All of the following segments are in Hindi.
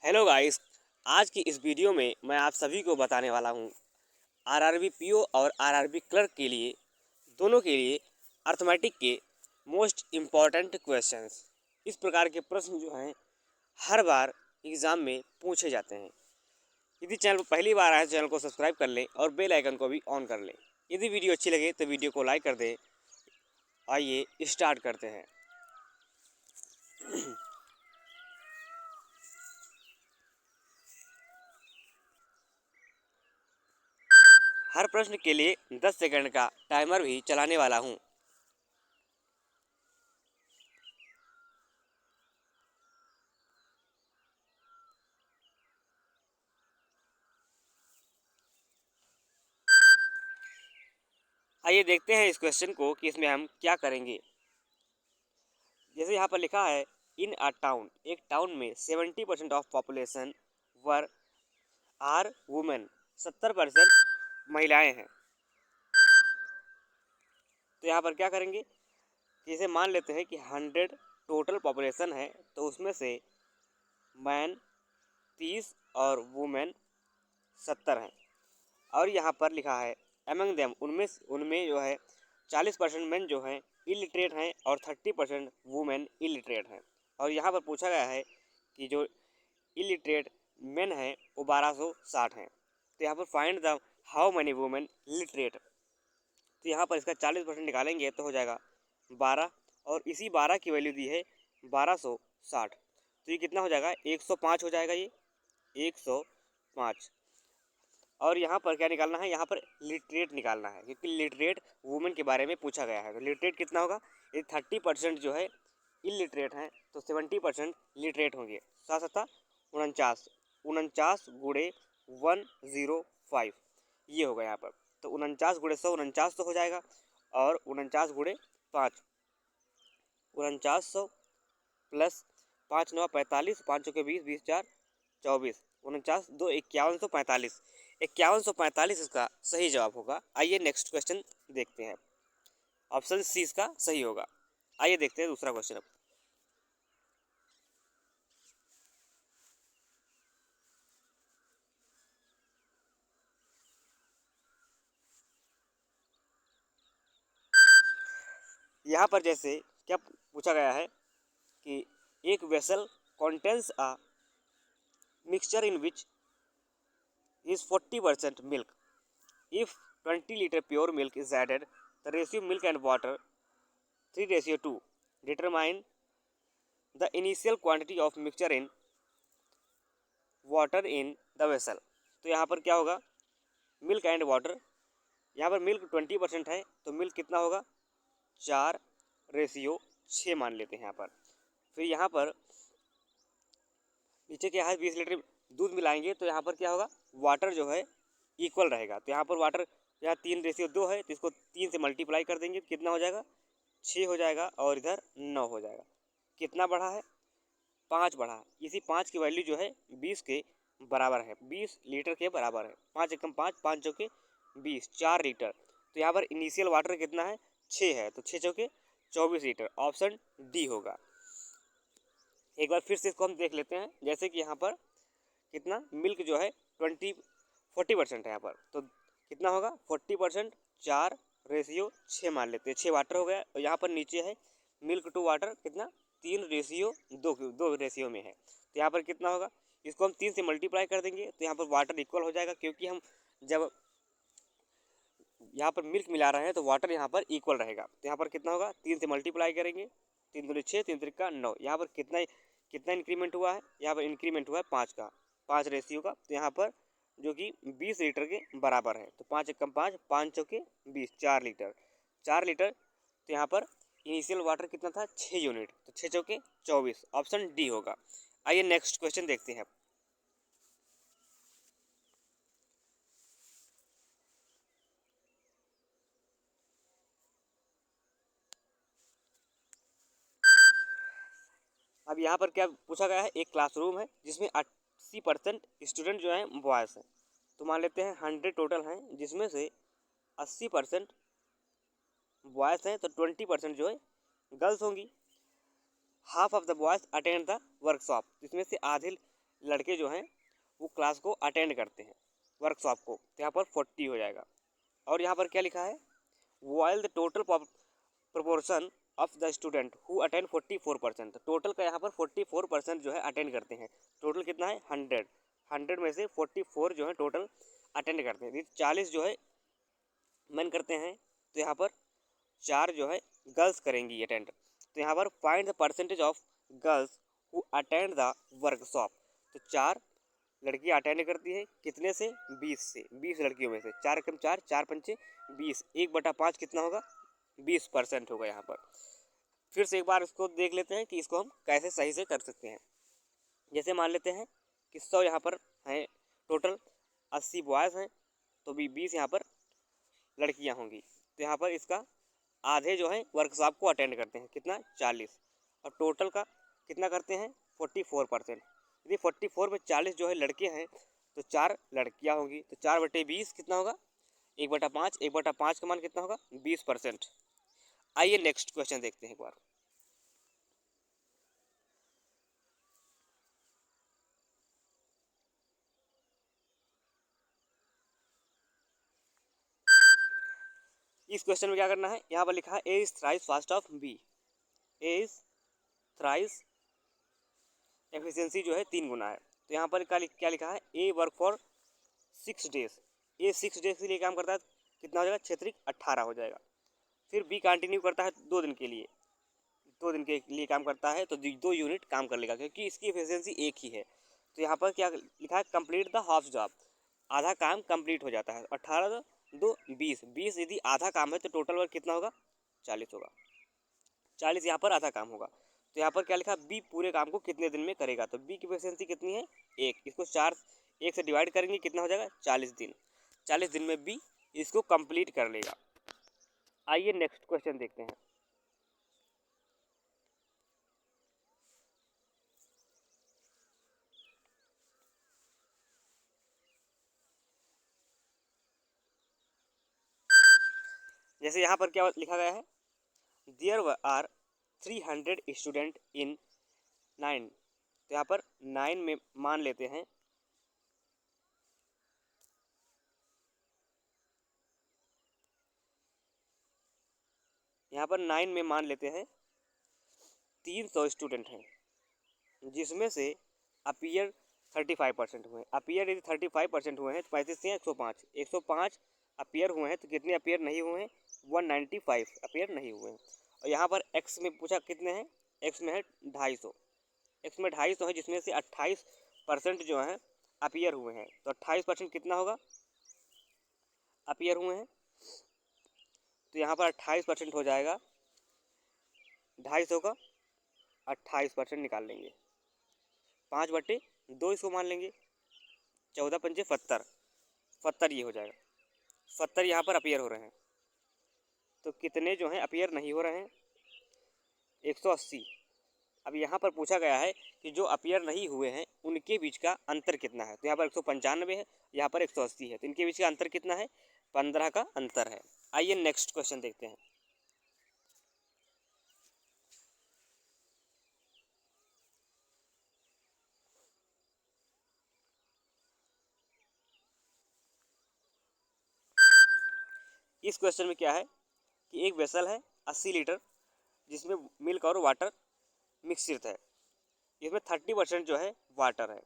Hello guys. आज की इस वीडियो में मैं आप सभी को बताने वाला हूँ आरआरबी पीओ और आरआरबी क्लर्क के लिए दोनों के लिए अर्थमेटिक के मोस्ट इम्पॉर्टेंट क्वेश्चंस। इस प्रकार के प्रश्न जो हैं हर बार एग्ज़ाम में पूछे जाते हैं। यदि चैनल पर पहली बार आए तो चैनल को सब्सक्राइब कर लें और बेल आइकन को भी ऑन कर लें। यदि वीडियो अच्छी लगे तो वीडियो को लाइक कर दें। आइए स्टार्ट करते हैं। हर प्रश्न के लिए 10 सेकंड का टाइमर भी चलाने वाला हूँ। आइए देखते हैं इस क्वेश्चन को कि इसमें हम क्या करेंगे। जैसे यहाँ पर लिखा है, इन अ टाउन, एक टाउन में 70% of population were are women, 70% महिलाएं हैं। तो यहाँ पर क्या करेंगे कि इसे मान लेते हैं कि 100 टोटल पॉपुलेशन है, तो उसमें से मैन 30 और वुमेन 70 हैं। और यहाँ पर लिखा है एमंग देम, उनमें जो है 40% मैन जो हैं इलिटरेट हैं और 30% वुमेन इलिटरेट हैं। और यहाँ पर पूछा गया है कि जो इलिटरेट मैन हैं वो 1260 हैं। तो यहाँ पर find the how many women literate. तो यहाँ पर इसका 40% निकालेंगे तो हो जाएगा 12, और इसी 12 की वैल्यू दी है 1260। तो ये कितना हो जाएगा, 105 हो जाएगा, ये 105। और यहाँ पर क्या निकालना है, यहाँ पर लिटरेट निकालना है, क्योंकि लिटरेट वुमेन के बारे में पूछा गया है। तो लिटरेट कितना होगा, ये 30% जो है इलिटरेट हैं, तो 70% लिटरेट होंगे। 7 7 49, 49 गुणे 105 ये होगा यहाँ पर। तो 49 गुणे 100 49 तो हो जाएगा, और 49 गुणे 5 4900 प्लस 5 9 45, 5 चौके 20, 20 4 24, 49 2 5145, 5145 इसका सही जवाब होगा। आइए नेक्स्ट क्वेश्चन देखते हैं। ऑप्शन सी इसका सही होगा। आइए देखते हैं दूसरा क्वेश्चन अब। यहाँ पर जैसे क्या पूछा गया है कि एक vessel contains a mixture in which is 40% milk. If 20 liter pure milk is added, the ratio milk and water 3:2. Determine the initial quantity of mixture in water in the vessel. तो यहाँ पर क्या होगा, मिल्क एंड वाटर। यहाँ पर मिल्क 20% है, तो मिल्क कितना होगा, 4:6 मान लेते हैं यहाँ पर। फिर यहाँ पर नीचे क्या है, 20 लीटर दूध मिलाएंगे, तो यहाँ पर क्या होगा, वाटर जो है इक्वल रहेगा। तो यहाँ पर वाटर, यहाँ 3:2 है, तो इसको 3 से मल्टीप्लाई कर देंगे, कितना हो जाएगा, 6 हो जाएगा, और इधर 9 हो जाएगा। कितना बढ़ा है, 5 बढ़ा। इसी 5 की वैल्यू जो है 20 के बराबर है, 20 लीटर के बराबर है। 5 एकम 5, 5 चौके 20, 4 लीटर। तो यहाँ पर इनिशियल वाटर कितना है, 6 है, तो 6 चौके 24 लीटर। ऑप्शन डी होगा। एक बार फिर से इसको हम देख लेते हैं। जैसे कि यहाँ पर कितना मिल्क जो है 40% है यहाँ पर, तो कितना होगा, 40% 4:6 मान लेते हैं, 6 वाटर हो गया। और यहाँ पर नीचे है मिल्क टू वाटर कितना, 3:2 रेशियो में है। तो यहाँ पर कितना होगा, इसको हम 3 से मल्टीप्लाई कर देंगे, तो यहाँ पर वाटर इक्वल हो जाएगा, क्योंकि हम जब यहाँ पर मिल्क मिला रहे हैं तो वाटर यहाँ पर इक्वल रहेगा। तो यहाँ पर कितना होगा, 3 से मल्टीप्लाई करेंगे, 3 दूनी 6, 3 त्रिका 9। यहाँ पर कितना इंक्रीमेंट हुआ है, यहाँ पर इंक्रीमेंट हुआ है 5 का, 5 रेशियो का। तो यहाँ पर जो कि 20 लीटर के बराबर है। तो 5 एकम 5, 5 चौके 20, 4 लीटर, 4 लीटर। तो यहाँ पर इनिशियल वाटर कितना था, 6 यूनिट, तो 6 चौके 24। ऑप्शन डी होगा। आइए नेक्स्ट क्वेश्चन देखते हैं। अब यहाँ पर क्या पूछा गया है, एक क्लासरूम है जिसमें 80% स्टूडेंट जो हैं बॉयज़ हैं। तो मान लेते हैं 100 टोटल हैं, जिसमें से 80% बॉयज़ हैं, तो 20% जो है गर्ल्स होंगी। Half of the boys attend the workshop, इसमें से आधे लड़के जो हैं वो क्लास को अटेंड करते हैं, वर्कशॉप को, तो यहाँ पर 40 हो जाएगा। और यहाँ पर क्या लिखा है, while the total proportion of the student who attend 44%, तो टोटल का यहाँ पर 44% जो है अटेंड करते हैं। टोटल कितना है 100, 100 में से 44 जो है टोटल अटेंड करते हैं। 40 जो है मेन करते हैं, तो यहाँ पर 4 जो है गर्ल्स करेंगी अटेंड। तो यहाँ पर find the percentage of girls who attend the workshop, तो 4 लड़कियाँ अटेंड करती है, कितने से 20 से, 20 लड़कियों में से 4 कम 4, 4 पंचे 20, 1/5 कितना होगा 20% होगा यहाँ पर। फिर से एक बार इसको देख लेते हैं कि इसको हम कैसे सही से कर सकते हैं। जैसे मान लेते हैं कि 100 यहाँ पर हैं टोटल, 80 बॉयज़ हैं, तो भी 20 यहाँ पर लड़कियाँ होंगी। तो यहाँ पर इसका आधे जो है वर्कशॉप को अटेंड करते हैं, कितना 40, और टोटल का कितना करते हैं 44%। यदि 44 में 40 जो है लड़के हैं तो 4 लड़कियाँ होंगी, तो 4/20 कितना होगा 1/5, 1/5 का मान कितना होगा 20%। आइए नेक्स्ट क्वेश्चन देखते हैं एक बार। इस क्वेश्चन में क्या करना है, यहाँ पर लिखा है A is thrice fast of B, A is thrice efficiency जो है 3 गुना है। तो यहाँ पर क्या लिखा है, A work for 6 days, A 6 days के लिए काम करता है, कितना हो जाएगा 6 18 हो जाएगा। फिर बी कंटिन्यू करता है 2 दिन के लिए, 2 दिन के लिए काम करता है, तो 2 यूनिट काम कर लेगा क्योंकि इसकी एफिशिएंसी एक ही है। तो यहाँ पर क्या लिखा है, कंप्लीट द हाफ जॉब, आधा काम कंप्लीट हो जाता है। 18 2 20, 20 यदि आधा काम है तो टोटल वर्क कितना होगा 40 होगा, 40 यहाँ पर आधा काम होगा। तो यहाँ पर क्या लिखा, बी पूरे काम को कितने दिन में करेगा, तो बी की एफिशिएंसी कितनी है 1, इसको 4 1 से डिवाइड करेंगे कितना हो जाएगा 40 दिन, 40 दिन में बी इसको कंप्लीट कर लेगा। आइए नेक्स्ट क्वेश्चन देखते हैं। जैसे यहाँ पर क्या लिखा गया है, देयर आर 300 स्टूडेंट इन 9, तो यहाँ पर 9 में मान लेते हैं, यहाँ पर 9 में मान लेते हैं 300 स्टूडेंट हैं, जिसमें से अपीयर 35% हुए हैं। अपीयर यदि 35% हुए हैं तो 35 से 105, 105 अपीयर हुए हैं, तो कितने अपीयर नहीं हुए हैं 195 अपीयर नहीं हुए हैं। और यहाँ पर एक्स में पूछा कितने हैं, एक्स में है 250, एक्स में 250 है, जिसमें से 28% जो हैं अपीयर हुए हैं, तो 28% कितना होगा अपीयर हुए हैं, तो यहाँ पर 28% हो जाएगा 250 का 28% निकाल लेंगे, 5/2 इसको मान लेंगे, 14 पंजे 70, 70 ये हो जाएगा, 70 यहाँ पर अपीयर हो रहे हैं। तो कितने जो हैं अपीयर नहीं हो रहे हैं 180। अब यहाँ पर पूछा गया है कि जो अपीयर नहीं हुए हैं उनके बीच का अंतर कितना है, तो यहाँ पर 195 है, यहाँ पर 180 है, तो इनके बीच का अंतर कितना है 15 का अंतर है। आइए नेक्स्ट क्वेश्चन देखते हैं। इस क्वेश्चन में क्या है कि एक वेसल है 80 लीटर जिसमें मिल्क और वाटर मिक्सचर है, इसमें 30% जो है वाटर है,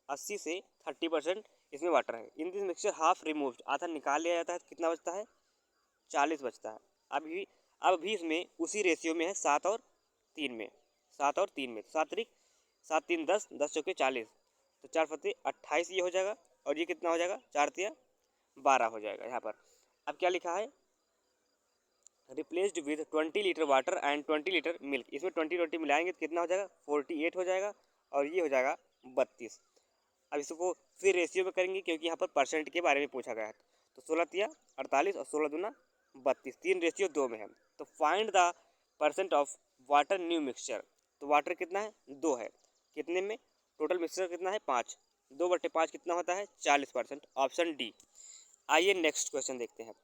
80 से 30% इसमें वाटर है। In this mixture half removed, आधा निकाल लिया जाता है, तो कितना बचता है 40 बचता है। अब भी इसमें उसी रेशियो में है 7 और 3 में, 7 और 3 में, 7 3 7 3 10, 10 चौके 40, तो 4 फते 28 ये हो जाएगा, और ये कितना हो जाएगा 4 तिया 12 हो जाएगा यहाँ पर। अब क्या लिखा है, replaced with 20 litre water and 20 litre milk, इसमें 20 मिलाएंगे तो कितना हो जाएगा 48 हो जाएगा, और ये हो जाएगा 32। अब इसको फिर रेशियो में करेंगे क्योंकि यहाँ पर परसेंट के बारे में पूछा गया है, तो 16 तिया 48 और 16 दूना 32, 3 रेशियो 2 में है। तो find the percent of water new mixture, तो वाटर कितना है 2 है, कितने में टोटल मिक्सचर कितना है 5, 2/5 कितना होता है 40%, ऑप्शन डी। आइए नेक्स्ट क्वेश्चन देखते हैं।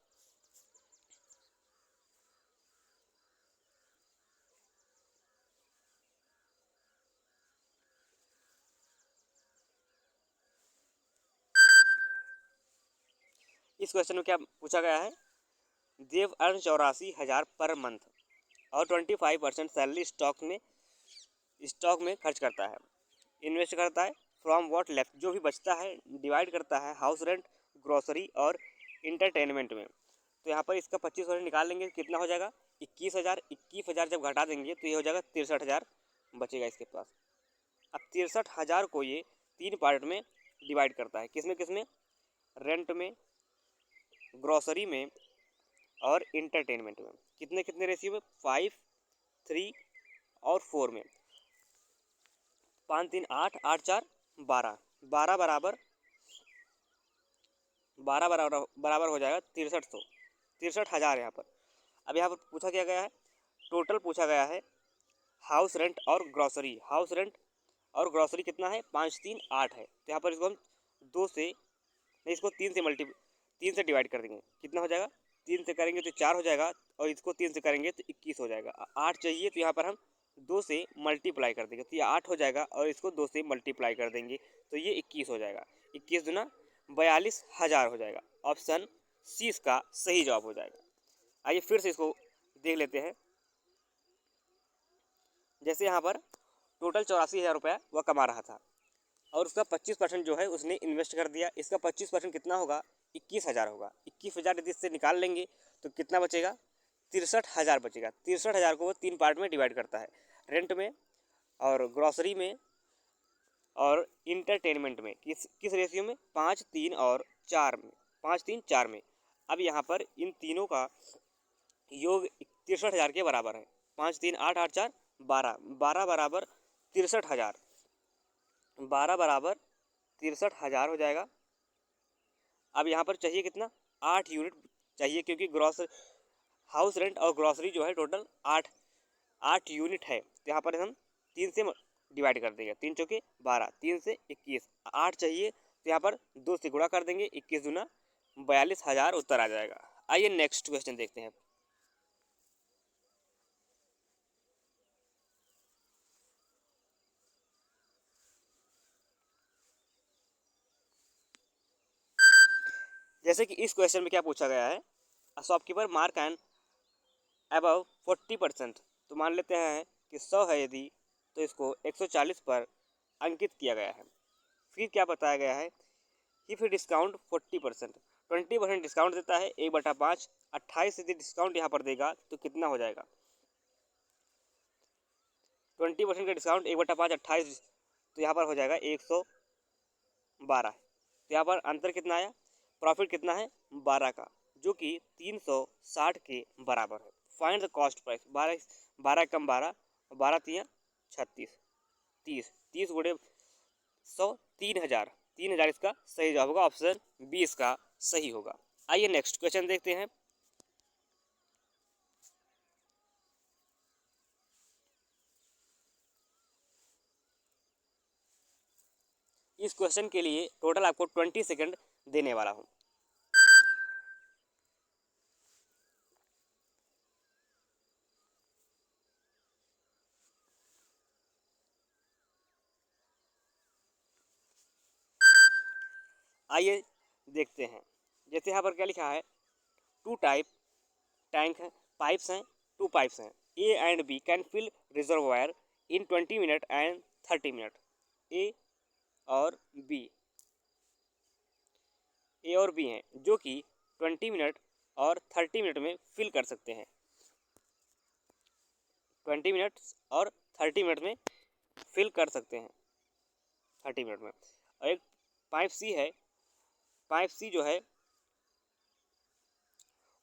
इस क्वेश्चन में क्या पूछा गया है, देव अर्न 84,000 पर मंथ और 25% सैलरी स्टॉक में खर्च करता है, इन्वेस्ट करता है, फ्रॉम व्हाट लेफ्ट, जो भी बचता है डिवाइड करता है हाउस रेंट, ग्रोसरी और इंटरटेनमेंट में। तो यहाँ पर इसका 25% निकाल लेंगे, कितना हो जाएगा 21,000। 21,000 जब घटा देंगे तो ये हो जाएगा 63,000 बचेगा इसके पास। अब 63,000 को ये 3 पार्ट में डिवाइड करता है, किस में, रेंट में, ग्रोसरी में और इंटरटेनमेंट में। कितने रेशियो में, 5, 3 और 4 में। 5 3 8, 8 4 12, 12 बराबर हो जाएगा 6300, 63,000 यहाँ पर। अब यहाँ पर पूछा क्या गया है, टोटल पूछा गया है हाउस रेंट और ग्रोसरी। हाउस रेंट और ग्रोसरी कितना है, 5 3 8 है। तो यहाँ पर इसको हम 2 से नहीं, इसको 3 से डिवाइड कर देंगे, कितना हो जाएगा, 3 से करेंगे तो 4 हो जाएगा और इसको 3 से करेंगे तो 21 हो जाएगा। 8 चाहिए तो यहाँ पर हम 2 से मल्टीप्लाई कर देंगे तो ये 8 हो जाएगा और इसको 2 से मल्टीप्लाई कर देंगे तो ये 21 हो जाएगा। 21 दूना 42,000 हो जाएगा। ऑप्शन सी इसका सही जवाब हो जाएगा। आइए फिर से इसको देख लेते हैं। जैसे यहाँ पर टोटल 84,000 रुपया वह कमा रहा था और उसका 25% जो है उसने इन्वेस्ट कर दिया। इसका 25% कितना होगा, 21,000 होगा। 21,000 यदि इससे निकाल लेंगे तो कितना बचेगा, 63,000 बचेगा। 63,000 को वो 3 पार्ट में डिवाइड करता है, रेंट में और ग्रॉसरी में और इंटरटेनमेंट में। किस रेशियो में, 5 3 और 4 में, 5 3 4 में। अब यहाँ पर इन तीनों का योग 63,000 के बराबर है। 5 3 8 8 4 12, 12 बराबर 63,000, 12 बराबर 63,000 हो जाएगा। अब यहाँ पर चाहिए कितना, 8 यूनिट चाहिए, क्योंकि हाउस रेंट और ग्रॉसरी जो है टोटल 8 यूनिट है। तो यहाँ पर हम 3 से डिवाइड कर देंगे, 3 चौके 12, 3 से 21, 8 चाहिए तो यहाँ पर 2 से गुणा कर देंगे, 21 दूना 42,000 उत्तर आ जाएगा। आइए नेक्स्ट क्वेश्चन देखते हैं। जैसे कि इस क्वेश्चन में क्या पूछा गया है, शॉपकीपर मार्क एन अबव 40%। तो मान लेते हैं कि 100 है यदि, तो इसको 140 पर अंकित किया गया है। फिर क्या बताया गया है, इफ डिस्काउंट 40%, 20% डिस्काउंट देता है, 1/5, 28 यदि डिस्काउंट यहाँ पर देगा तो कितना हो जाएगा, 20% का डिस्काउंट 1/5 28, तो यहाँ पर हो जाएगा 112। तो यहाँ पर अंतर कितना आया, प्रॉफिट कितना है 12 का, जो कि 360 के बराबर है। फाइंड द कॉस्ट प्राइस, 12 कम 12, 12 तिया 36, 30 गुणे 100, 3,000, 3,000 इसका सही जवाब होगा। ऑप्शन बी इसका सही होगा। आइए नेक्स्ट क्वेश्चन देखते हैं। इस क्वेश्चन के लिए टोटल आपको 20 सेकंड देने वाला हूँ। आइए देखते हैं। जैसे यहाँ पर क्या लिखा है, 2 टाइप टैंक हैं, पाइप्स हैं, 2 पाइप्स हैं, A and B can fill reservoir in 20 minute and 30 minute. A और बी हैं जो कि 20 मिनट और 30 मिनट में फिल कर सकते हैं। 20 मिनट और 30 मिनट में फिल कर सकते हैं, 30 मिनट में। और एक पाइप सी है, पाइप सी जो है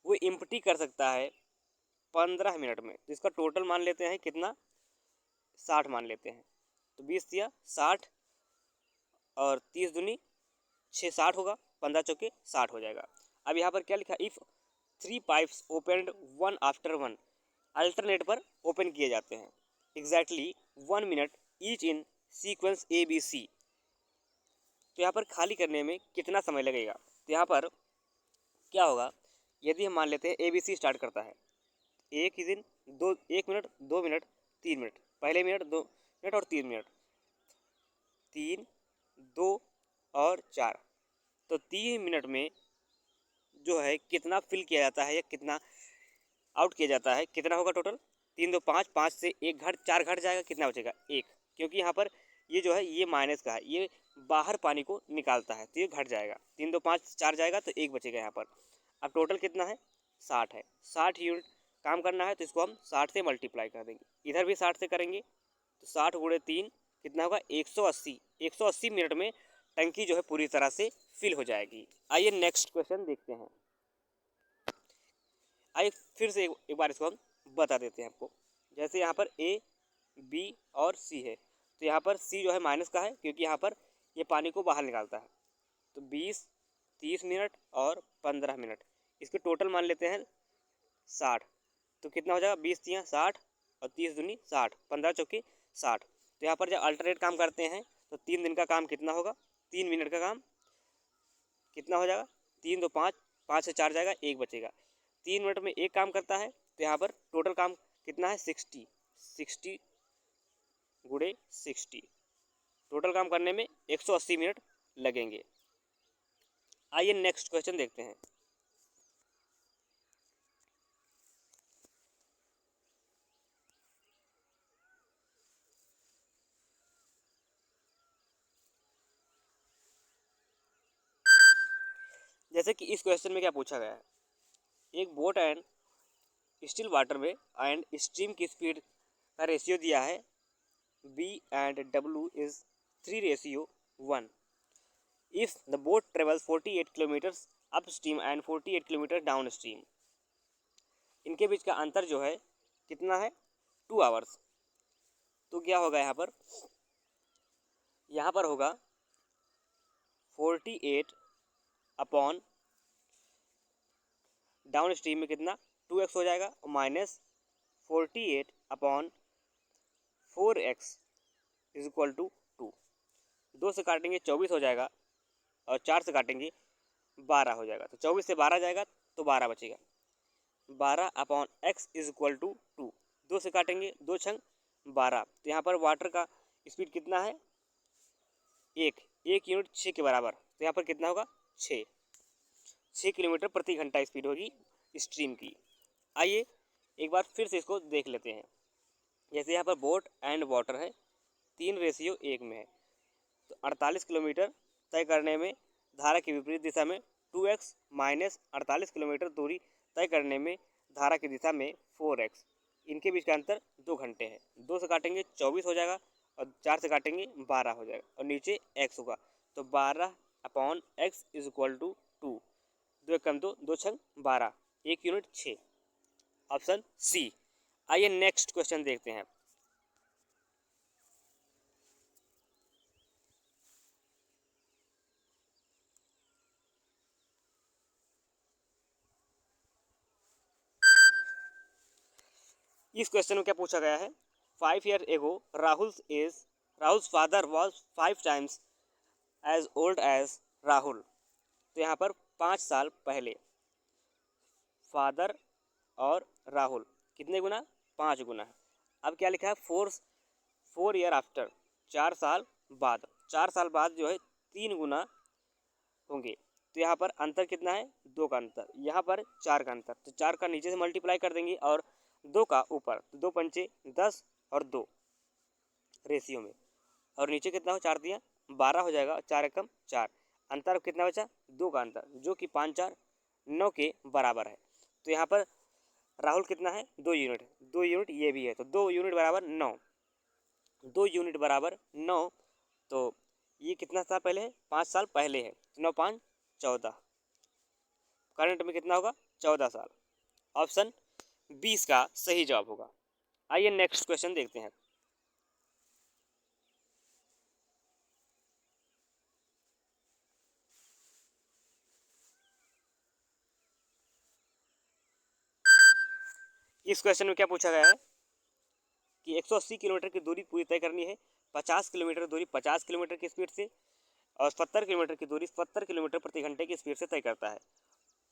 वो एम्प्टी कर सकता है 15 मिनट में। तो इसका टोटल मान लेते हैं कितना, 60 मान लेते हैं। तो 20 दिया 60 और 30 दूनी 6, 60 होगा, 15 चौके 60 हो जाएगा। अब यहाँ पर क्या लिखा, if 3 pipes opened 1 after 1, alternate पर ओपन किए जाते हैं, exactly 1 minute each in sequence ABC। तो यहाँ पर खाली करने में कितना समय लगेगा। तो यहाँ पर क्या होगा, यदि हम मान लेते हैं ABC स्टार्ट करता है, एक ही दिन 1 मिनट 2 मिनट 3 मिनट, पहले मिनट 2 मिनट और 3 मिनट, 3 2 और 4, तो 3 मिनट में जो है कितना फिल किया जाता है या कितना आउट किया जाता है, कितना होगा टोटल? 3 2 5, 5 से एक घट 4 घट जाएगा, कितना बचेगा? 1, क्योंकि यहाँ पर ये जो है ये माइनस का है, ये बाहर पानी को निकालता है तो ये घट जाएगा। 3 2 5 4 जाएगा तो 1 बचेगा यहाँ पर। अब टोटल कितना है? 60 है। 60 यूनिट काम करना है तो इसको हम 60 से मल्टीप्लाई कर देंगे। इधर भी 60 से करेंगे तो 60 गुणे 3 कितना होगा? 180। 180 मिनट में टंकी जो है पूरी तरह से फिल हो जाएगी। आइए नेक्स्ट क्वेश्चन देखते हैं। आइए फिर से एक बार इसको हम बता देते हैं आपको। जैसे यहाँ पर ए, बी और सी है, तो यहाँ पर सी जो है माइनस का है क्योंकि यहाँ पर ये पानी को बाहर निकालता है। तो 20, 30 मिनट और 15 मिनट, इसके टोटल मान लेते हैं 60। तो कितना हो जाएगा? 20 तियाँ 60 और 30 दूनी 60, 15 चौके 60। तो यहाँ पर जब अल्टरनेट काम करते हैं तो 3 दिन का काम कितना होगा? 3 मिनट का काम कितना हो जाएगा? 3 2 5, 5 से 4 जाएगा, 1 बचेगा। 3 मिनट में एक काम करता है तो यहाँ पर टोटल काम कितना है? 60। 60 गुणे 60, टोटल काम करने में 180 मिनट लगेंगे। आइए नेक्स्ट क्वेश्चन देखते हैं। जैसे कि इस क्वेश्चन में क्या पूछा गया है, एक बोट एंड स्टिल वाटर में एंड स्ट्रीम की स्पीड का रेशियो दिया है b and w is 3:1। If the boat travels 48 kilometres up stream and 48 kilometre down stream, इनके बीच का अंतर जो है कितना है? 2 आवर्स। तो क्या होगा यहाँ पर? यहाँ पर होगा 48 अपॉन डाउन स्ट्रीम में कितना? 2x हो जाएगा, minus 48 upon 4x is equal to 2। 2 से काटेंगे 24 हो जाएगा और 4 से काटेंगे 12 हो जाएगा। तो 24 से 12 जाएगा तो 12 बचेगा। 12 upon x is equal to 2। 2 से काटेंगे 2 छंग 12। तो यहाँ पर वाटर का स्पीड कितना है? 1 यूनिट 6 के बराबर। तो यहाँ पर कितना होगा? 6 किलोमीटर प्रति घंटा स्पीड होगी स्ट्रीम की। आइए एक बार फिर से इसको देख लेते हैं। जैसे यहाँ पर बोट एंड वाटर है, 3:1 में है, तो 48 किलोमीटर तय करने में धारा की विपरीत दिशा में 2x माइनस 48 किलोमीटर दूरी तय करने में धारा की दिशा में 4x, इनके बीच का अंतर 2 घंटे है। 2 से काटेंगे 24 हो जाएगा और 4 से काटेंगे 12 हो जाएगा और नीचे x होगा। तो 12 upon x is equal to 2। 2 कम 2, 2 छंग 12, 1 यूनिट 6, ऑप्शन सी। आइए नेक्स्ट क्वेश्चन देखते हैं। इस क्वेश्चन में क्या पूछा गया है? 5 year ago Rahul's father was 5 times as old as Rahul. तो यहाँ पर 5 साल पहले फादर और राहुल कितने गुना? 5 गुना है। अब क्या लिखा है? 4 ईयर आफ्टर, 4 साल बाद। 4 साल बाद जो है 3 गुना होंगे। तो यहाँ पर अंतर कितना है? 2 का अंतर, यहाँ पर 4 का अंतर। तो 4 का नीचे से मल्टीप्लाई कर देंगे और 2 का ऊपर, तो 2 पंचे 10 और 2 रेशियो में, और नीचे कितना हो? 4 दिया 12 हो जाएगा, 4 एकम 4। अंतर कितना बचा? 2 का अंतर, जो कि 5 4 9 के बराबर है। तो यहाँ पर राहुल कितना है? 2 यूनिट, 2 यूनिट ये भी है, तो 2 यूनिट बराबर 9, 2 यूनिट बराबर 9। तो ये कितना साल पहले है? 5 साल पहले है, तो 9 5 14, करंट में कितना होगा? 14 साल। ऑप्शन 20 का सही जवाब होगा। आइए नेक्स्ट क्वेश्चन देखते हैं। इस क्वेश्चन में क्या पूछा गया है कि 180 किलोमीटर की दूरी पूरी तय करनी है। 50 किलोमीटर दूरी 50 किलोमीटर की स्पीड से और 70 किलोमीटर की दूरी 70 किलोमीटर प्रति घंटे की स्पीड से तय करता है,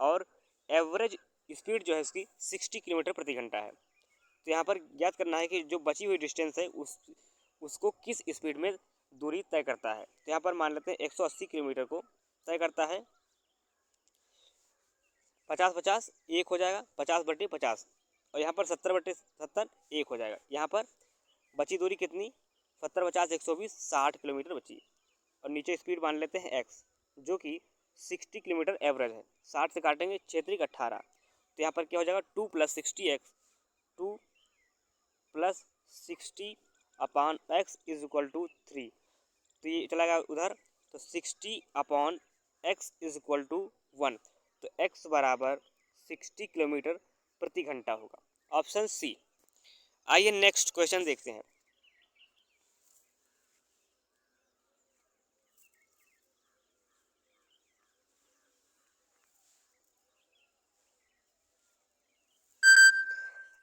और एवरेज स्पीड जो है इसकी 60 किलोमीटर प्रति घंटा है। तो यहाँ पर याद करना है कि जो बची हुई डिस्टेंस है उसको किस स्पीड में दूरी तय करता है। तो यहाँ पर मान लेते हैं 180 किलोमीटर को तय करता है 50 50 एक हो जाएगा, 50/50, और यहाँ पर 70/70 एक हो जाएगा। यहाँ पर बची दूरी कितनी, 70 50 120, 60 किलोमीटर बची। और नीचे स्पीड मान लेते हैं x, जो कि 60 किलोमीटर एवरेज है। 60 से काटेंगे 6×18, तो यहाँ पर क्या हो जाएगा 2 + 60x, 2 + 60/x = 3। तो ये चला गया उधर, तो 60/x = 1, तो x बराबर 60 किलोमीटर प्रति घंटा होगा। Option C. आइए नेक्स्ट क्वेश्चन देखते हैं।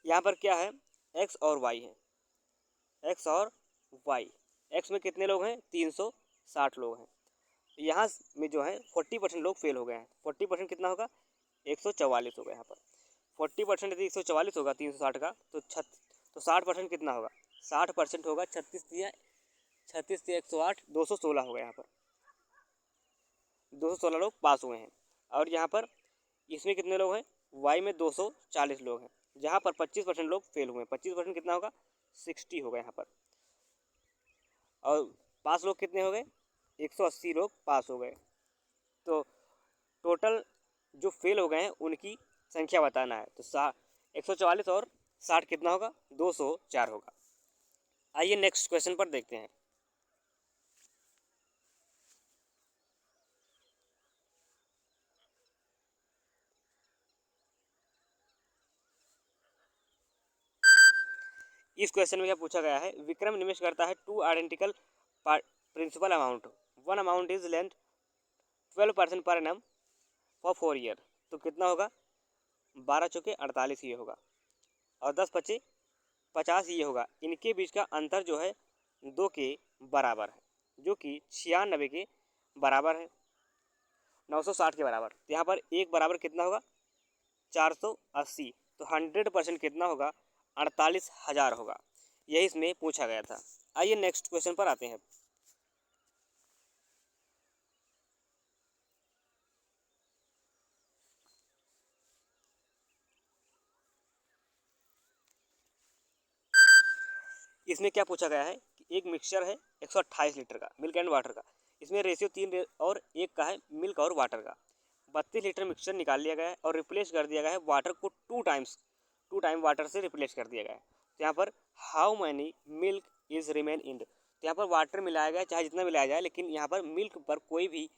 यहाँ पर क्या है, x और y है, x और y। x में कितने लोग हैं, 360 लोग हैं। यहाँ में जो है 40% लोग फेल हो गए हैं। 40% कितना होगा, 144 होगा। यहाँ पर 40% यदि 144 होगा 360 का, तो 60% कितना होगा, 60% होगा 36 × 108, 216 होगा। यहाँ पर 216 लोग पास हुए हैं। और यहाँ पर इसमें कितने लोग हैं, वाई में 240 लोग हैं, जहाँ पर 25% लोग फेल हुए हैं। 25% कितना होगा, 60 होगा यहाँ पर। और पास लोग कितने हो गए, 180 लोग पास हो गए। तो टोटल जो फेल हो गए हैं उनकी संख्या बताना है। तो 144 और 60 कितना होगा, 204 होगा। आइए नेक्स्ट क्वेश्चन पर देखते हैं। इस क्वेश्चन में क्या पूछा गया है, विक्रम निवेश करता है 2 identical principal amount, one amount is lent 12% per annum for 4 year. तो कितना होगा, 12 चौके 48 ये होगा, और 10 पचे 50 ये होगा। इनके बीच का अंतर जो है 2 के बराबर है, जो कि 96 के बराबर है, 960 के बराबर। तो यहाँ पर एक बराबर कितना होगा, 480। तो 100% कितना होगा, 48,000 होगा। यही इसमें पूछा गया था। आइए नेक्स्ट क्वेश्चन पर आते हैं। इसमें क्या पूछा गया है कि एक मिक्सचर है 128 लीटर का, मिल्क एंड वाटर का। इसमें रेशियो 3 और 1 का है, मिल्क और वाटर का। 32 लीटर मिक्सचर निकाल लिया गया है और रिप्लेस कर दिया गया है वाटर को 2 टाइम वाटर से रिप्लेस कर दिया गया है। तो यहाँ पर how many milk is remain in, तो यहाँ पर वाटर मिलाया गया चाहे जितना मिलाया जाए, लेकिन यहाँ पर मिल्क पर कोई भी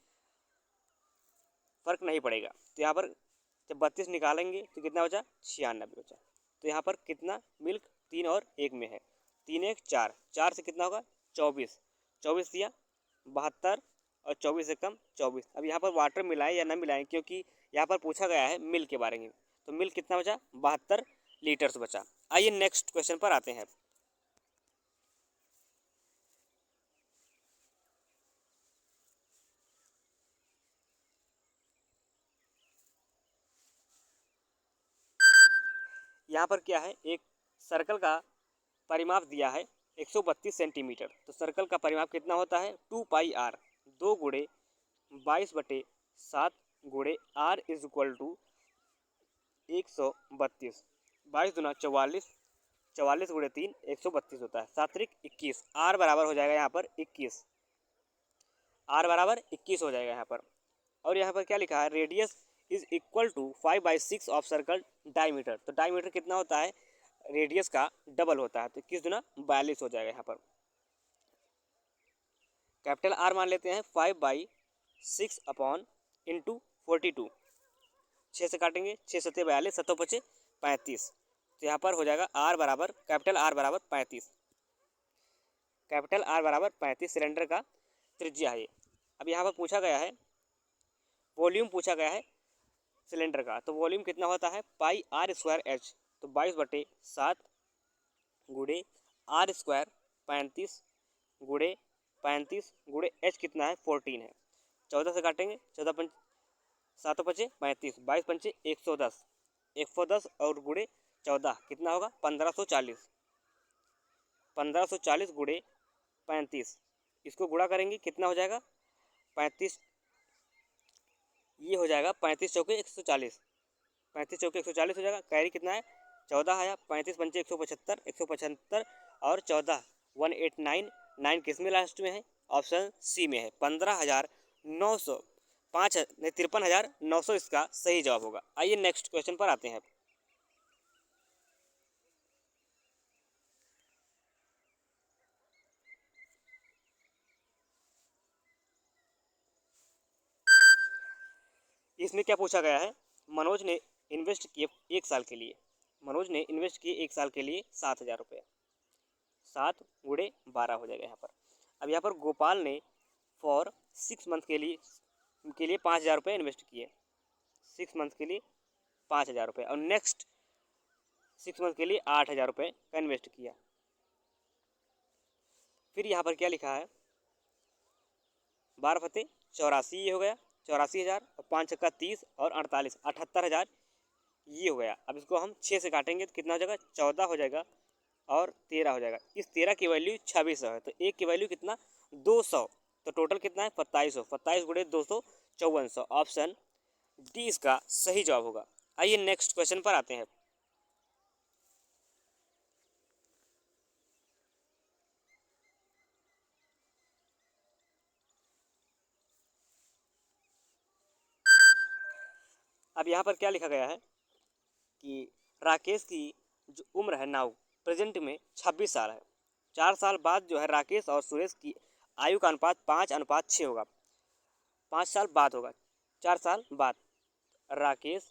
फर्क नहीं पड़ेगा। तो यहाँ पर जब 32 निकालेंगे तो कितना बचा, 96 बचा। तो यहाँ पर कितना मिल्क 3 और 1 में है, 3 1 4, 4 से कितना होगा 24, 24 दिया 72, और 24 से कम 24। अब यहाँ पर वाटर मिलाएं या ना मिलाएं, क्योंकि यहाँ पर पूछा गया है मिल्क के बारे में। तो मिल्क कितना बचा, 72 लीटर्स बचा। आइए नेक्स्ट क्वेश्चन पर आते हैं। यहाँ पर क्या है, एक सर्कल का परिमाप दिया है 132 सेंटीमीटर। तो सर्कल का परिमाप कितना होता है, 2πr, 2 गुणे 22/7 गुणे r इज इक्वल टू 132। 22 दूना 44, 44 गुणे 3 132 होता है, 7 त्रिक 21। r बराबर हो जाएगा यहाँ पर 21, r बराबर 21 हो जाएगा यहाँ पर। और यहाँ पर क्या लिखा है, radius is equal to 5/6 of circle diameter. तो डायमीटर कितना होता है, रेडियस का डबल होता है, तो 21 दूना 42 हो जाएगा यहाँ पर। कैपिटल आर मान लेते हैं 5/6 अपॉन इंटू 42, 6 से काटेंगे 6 सत्ते 42, 7 पचे 35। तो यहाँ पर हो जाएगा आर बराबर, कैपिटल आर बराबर 35, कैपिटल आर बराबर 35 सिलेंडर का त्रिज्या है। अब यहाँ पर पूछा गया है वॉल्यूम, पूछा गया है सिलेंडर का। तो वॉल्यूम कितना होता है, πr²h। तो 22/7 गुणे r² 35 गुणे 35 गुणे h कितना है, 14 है। 14 से काटेंगे 14 पंच 7 पचे 35, 22 पंचे 110, 110 और गुणे 14 कितना होगा, 1540। 1540 गुणे 35, इसको गुणा करेंगे कितना हो जाएगा, 35, ये हो जाएगा 35 चौके 140, 35 चौके 140 हो जाएगा। कैरी कितना है 14 आया। 35 पंचे 175, 175 और 14 189। 9 किस में लास्ट में है? ऑप्शन सी में है। 15,900 5 नहीं 53,900 इसका सही जवाब होगा। आइए नेक्स्ट क्वेश्चन पर आते हैं। इसमें क्या पूछा गया है? मनोज ने इन्वेस्ट किए 1 साल के लिए, मनोज ने इन्वेस्ट किए 1 साल के लिए 7,000 रुपये। 7 × 12 हो जाएगा यहाँ पर। अब यहाँ पर गोपाल ने फॉर 6 मंथ के लिए 5,000 रुपये इन्वेस्ट किए। 6 मंथ के लिए 5,000 रुपये और नेक्स्ट 6 मंथ के लिए 8,000 रुपये का इन्वेस्ट किया। फिर यहाँ पर क्या लिखा है? 12 फते 84 ये हो गया 84,000 और 5 छक्का 30 और 48 78,000 ये हो गया। अब इसको हम 6 से काटेंगे तो कितना हो जाएगा? 14 हो जाएगा और 13 हो जाएगा। इस 13 की वैल्यू 2600 है तो एक की वैल्यू कितना? 200। तो टोटल कितना है? 2700। 27 गुणे 200 5400। ऑप्शन डी इसका सही जवाब होगा। आइए नेक्स्ट क्वेश्चन पर आते हैं। अब यहाँ पर क्या लिखा गया है कि राकेश की जो उम्र है नाउ प्रेजेंट में 26 साल है। 4 साल बाद जो है राकेश और सुरेश की आयु का अनुपात 5:6 होगा। 5 साल बाद होगा, 4 साल बाद राकेश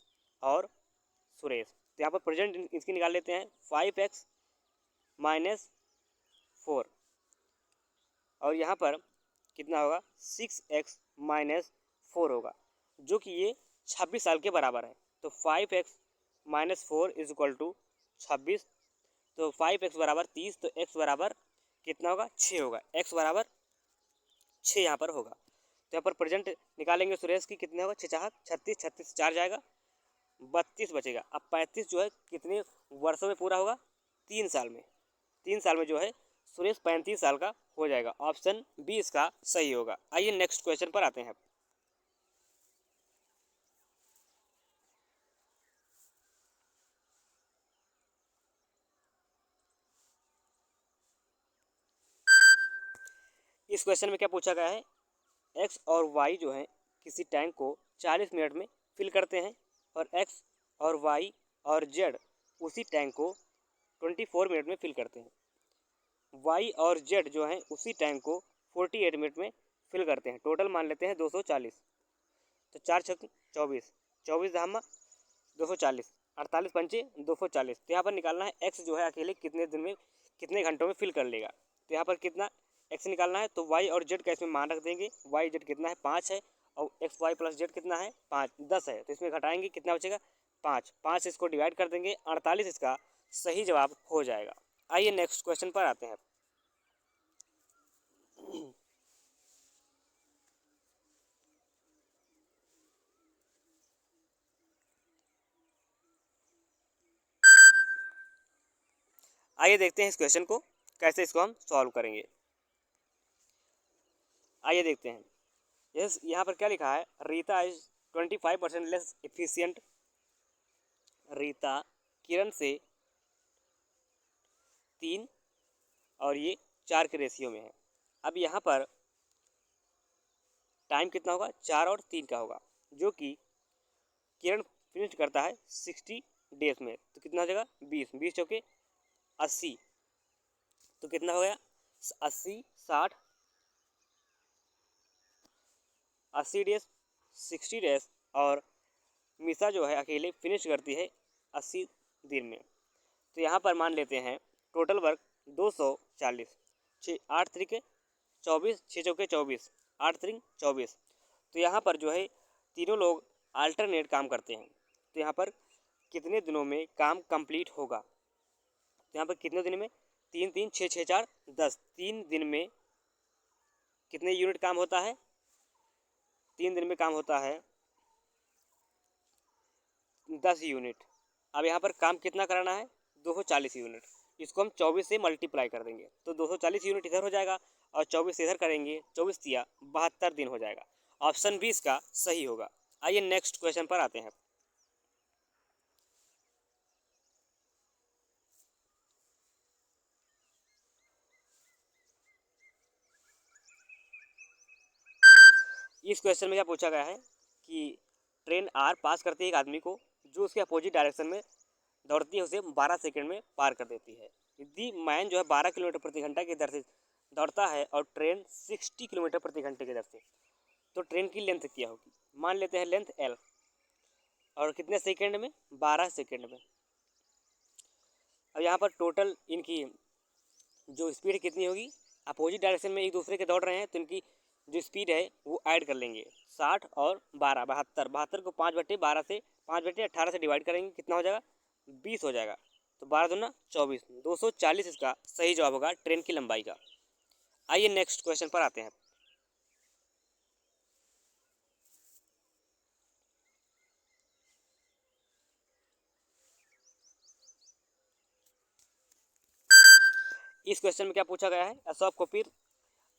और सुरेश। तो यहाँ पर प्रेजेंट इसकी निकाल लेते हैं। 5x - 4 और यहाँ पर कितना होगा? 6x - 4 होगा जो कि ये 26 साल के बराबर है। तो 5x - 4 इज इक्वल टू 26। तो 5x बराबर 30 तो x बराबर कितना होगा? 6 होगा। x बराबर 6 यहाँ पर होगा। तो यहाँ पर प्रेजेंट निकालेंगे सुरेश की कितने होगा? 6 36 36 4 जाएगा 32 बचेगा। अब 35 जो है कितने वर्षों में पूरा होगा? 3 साल में। 3 साल में जो है सुरेश 35 साल का हो जाएगा। ऑप्शन बी इसका सही होगा। आइए नेक्स्ट क्वेश्चन पर आते हैं। इस क्वेश्चन में क्या पूछा गया है? एक्स और वाई जो है किसी टैंक को 40 मिनट में फिल करते हैं और एक्स और वाई और जेड उसी टैंक को 24 मिनट में फिल करते हैं। वाई और जेड जो है उसी टैंक को 48 मिनट में फिल करते हैं। टोटल मान लेते हैं 240। तो 4 छक 24, 24 धामा 240, 48 पंचे 240। तो यहाँ पर निकालना है एक्स जो है अकेले कितने दिन में कितने घंटों में फिल कर लेगा। तो यहाँ पर कितना एक्स निकालना है तो वाई और जेड का इसमें मान रख देंगे। वाई जेड कितना है? 5 है और एक्स वाई प्लस जेड कितना है? 5 10 है। तो इसमें घटाएंगे कितना बचेगा? 5 5 इसको डिवाइड कर देंगे 48 इसका सही जवाब हो जाएगा। आइए नेक्स्ट क्वेश्चन पर आते हैं। आइए देखते हैं इस क्वेश्चन को कैसे इसको हम सॉल्व करेंगे। आइए देखते हैं। यस यहाँ पर क्या लिखा है? Rita is 25% less efficient. Rita Kiran से 3 और ये 4 के रेशियो में है। अब यहाँ पर टाइम कितना होगा? 4 और 3 का होगा जो कि किरण फिनिश करता है 60 डेज में। तो कितना हो जाएगा? 20 20 चौके 80। तो कितना हो गया? 80 60 80 डेज 60 डेज और मिसा जो है अकेले फिनिश करती है 80 दिन में। तो यहाँ पर मान लेते हैं टोटल वर्क 240। 6 8 तरीके 24 6 चौके 24 8 तरीक 24। तो यहाँ पर जो है तीनों लोग अल्टरनेट काम करते हैं। तो यहाँ पर कितने दिनों में काम कंप्लीट होगा? तो यहाँ पर कितने दिन में? 3 3 6 6 4 10। 3 दिन में कितने यूनिट काम होता है? 3 दिन में काम होता है 10 यूनिट। अब यहाँ पर काम कितना कराना है? 240 यूनिट। इसको हम 24 से मल्टीप्लाई कर देंगे तो 240 यूनिट इधर हो जाएगा और 24 इधर करेंगे 24 तिया 72 दिन हो जाएगा। ऑप्शन बी इसका सही होगा। आइए नेक्स्ट क्वेश्चन पर आते हैं। इस क्वेश्चन में क्या पूछा गया है कि ट्रेन आर पास करती है एक आदमी को जो उसके अपोजिट डायरेक्शन में दौड़ती है, उसे 12 सेकंड में पार कर देती है। यदि मैन जो है 12 किलोमीटर प्रति घंटा की दर से दौड़ता है और ट्रेन 60 किलोमीटर प्रति घंटे की दर से, तो ट्रेन की लेंथ क्या होगी? मान लेते हैं लेंथ एल, और कितने सेकंड में? 12 सेकंड में। अब यहाँ पर टोटल इनकी जो स्पीड कितनी होगी, अपोजिट डायरेक्शन में एक दूसरे के दौड़ रहे हैं तो इनकी जो स्पीड है वो ऐड कर लेंगे। 60 और 12 72, 72 को 5/12 से 5/18 से डिवाइड करेंगे, कितना हो जाएगा? 20 हो जाएगा। तो 12 दूना 24, 240 इसका सही जवाब होगा ट्रेन की लंबाई का। आइए नेक्स्ट क्वेश्चन पर आते हैं। इस क्वेश्चन में क्या पूछा गया है?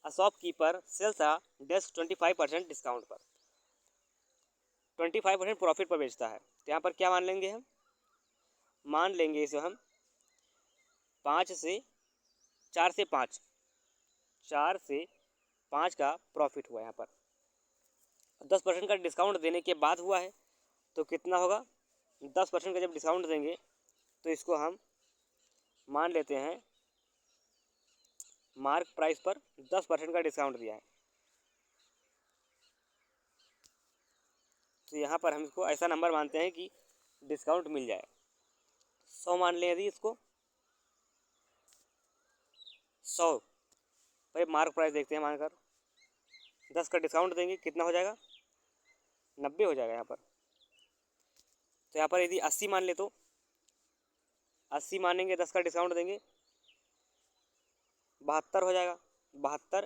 A shopkeeper sells a desk 25% discount पर, 25% प्रॉफिट पर बेचता है। तो यहाँ पर क्या मान लेंगे हम? मान लेंगे इसे हम 5 से 4 से 5, 4 से 5 का प्रॉफिट हुआ यहाँ पर, 10% का डिस्काउंट देने के बाद हुआ है। तो कितना होगा? 10% का जब डिस्काउंट देंगे तो इसको हम मान लेते हैं मार्क प्राइस पर 10% का डिस्काउंट दिया है। तो यहाँ पर हम इसको ऐसा नंबर मानते हैं कि डिस्काउंट मिल जाए। 100 मान लें यदि इसको 100 भाई, मार्क प्राइस देखते हैं मानकर 10 का डिस्काउंट देंगे, कितना हो जाएगा? 90 हो जाएगा यहाँ पर। तो यहाँ पर यदि 80 मान ले तो 80 मानेंगे, 10 का डिस्काउंट देंगे, 72 हो जाएगा। 72,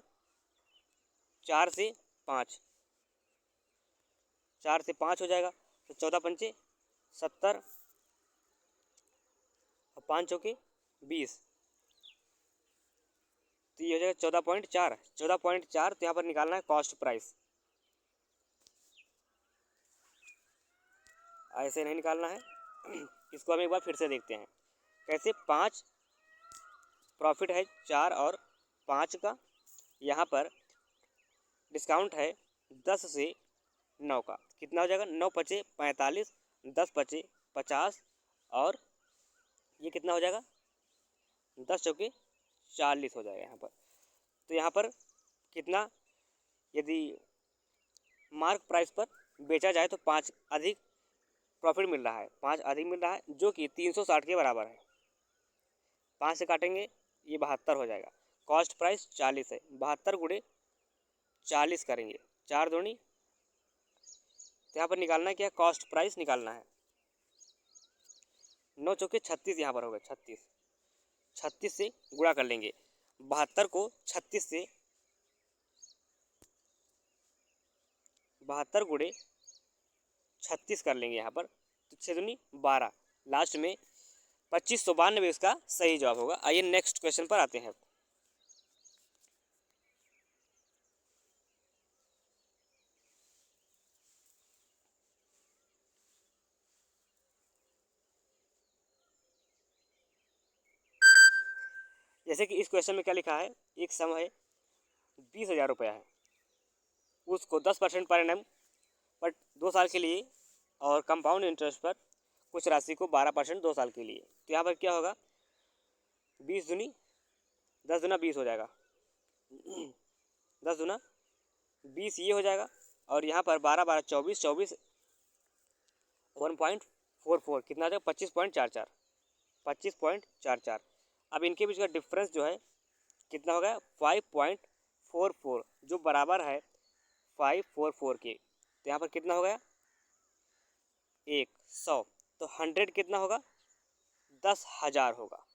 4 से 5, 4 से 5 हो जाएगा। तो 14 पंचे 70 और 5 चौके 20, तो ये हो जाएगा 14.4। 14.4 तो यहाँ पर निकालना है कॉस्ट प्राइस, ऐसे नहीं निकालना है। इसको हम एक बार फिर से देखते हैं कैसे। 5 प्रॉफिट है 4 और 5 का, यहाँ पर डिस्काउंट है 10 से 9 का, कितना हो जाएगा? 9 पचे 45, 10 पचे 50, और ये कितना हो जाएगा? 10 चौके 40 हो जाएगा यहाँ पर। तो यहाँ पर कितना, यदि मार्क प्राइस पर बेचा जाए तो 5 अधिक प्रॉफिट मिल रहा है, 5 अधिक मिल रहा है, जो कि 360 के बराबर है। 5 से काटेंगे ये 72 हो जाएगा। कॉस्ट प्राइस 40 है, 72 गुणे 40 करेंगे, 4 दूनी, तो यहाँ पर निकालना है क्या? कॉस्ट प्राइस निकालना है। 9 चौके 36 यहाँ पर होगा, 36, 36 से गुणा कर लेंगे। 72 को 36 से, 72 गुणे 36 कर लेंगे यहाँ पर, तो 6 दूनी 12, लास्ट में 2592 इसका सही जवाब होगा। आइए नेक्स्ट क्वेश्चन पर आते हैं। जैसे कि इस क्वेश्चन में क्या लिखा है, एक सम है 20,000 रुपया है, उसको 10% पर एनम बट 2 साल के लिए, और कंपाउंड इंटरेस्ट पर कुछ राशि को 12% 2 साल के लिए। तो यहाँ पर क्या होगा? 20 दूनी 10 दूना 20 हो जाएगा, 10 दूना 20 ये हो जाएगा, और यहाँ पर 12 12 24, 24 1.44, कितना आ जाएगा? 25.44, 25.44। अब इनके बीच का डिफरेंस जो है कितना हो गया? 5.44, जो बराबर है 544 के। तो यहाँ पर कितना हो गया? 100, तो 100 कितना होगा? 10,000 होगा।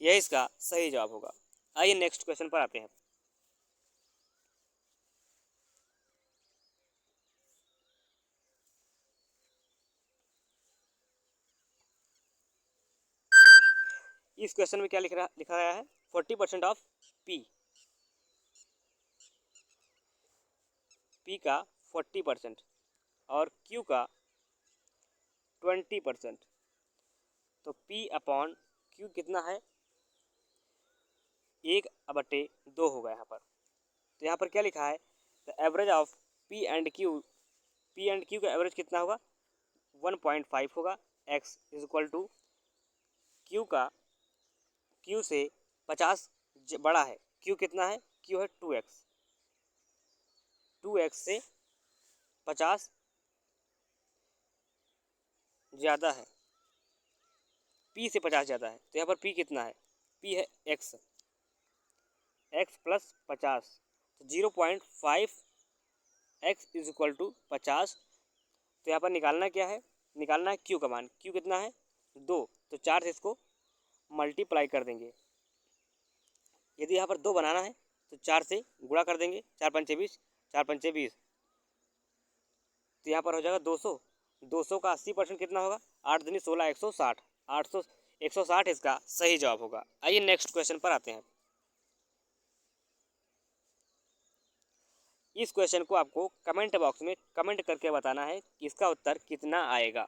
यह इसका सही जवाब होगा। आइए नेक्स्ट क्वेश्चन पर आते हैं। इस क्वेश्चन में क्या लिखा गया है? 40% ऑफ पी, पी का 40% और क्यू का 20%। तो पी अपॉन क्यू कितना है? 1/2 होगा यहाँ पर। तो यहाँ पर क्या लिखा है? The average of P and Q का एवरेज कितना होगा 1.5 होगा। X is equal to Q से 50 बड़ा है। क्यू कितना है? क्यू है 2x। 2x से 50 ज़्यादा है, p से 50 ज़्यादा है, तो यहाँ पर p कितना है? p है x। x प्लस 50 तो 0.5 x इज इक्वल टू 50। तो यहाँ पर निकालना क्या है? निकालना है q का मान। q कितना है? 2। तो 4 से इसको मल्टीप्लाई कर देंगे। यदि यहाँ पर 2 बनाना है तो 4 से गुणा कर देंगे। 4 पंचे 20, 4 पंचे 20, तो यहाँ पर हो जाएगा 200। 200 का 80% कितना होगा? 8 दूनी 16, 160। 160 इसका सही जवाब होगा। आइए नेक्स्ट क्वेश्चन पर आते हैं। इस क्वेश्चन को आपको कमेंट बॉक्स में कमेंट करके बताना है कि इसका उत्तर कितना आएगा।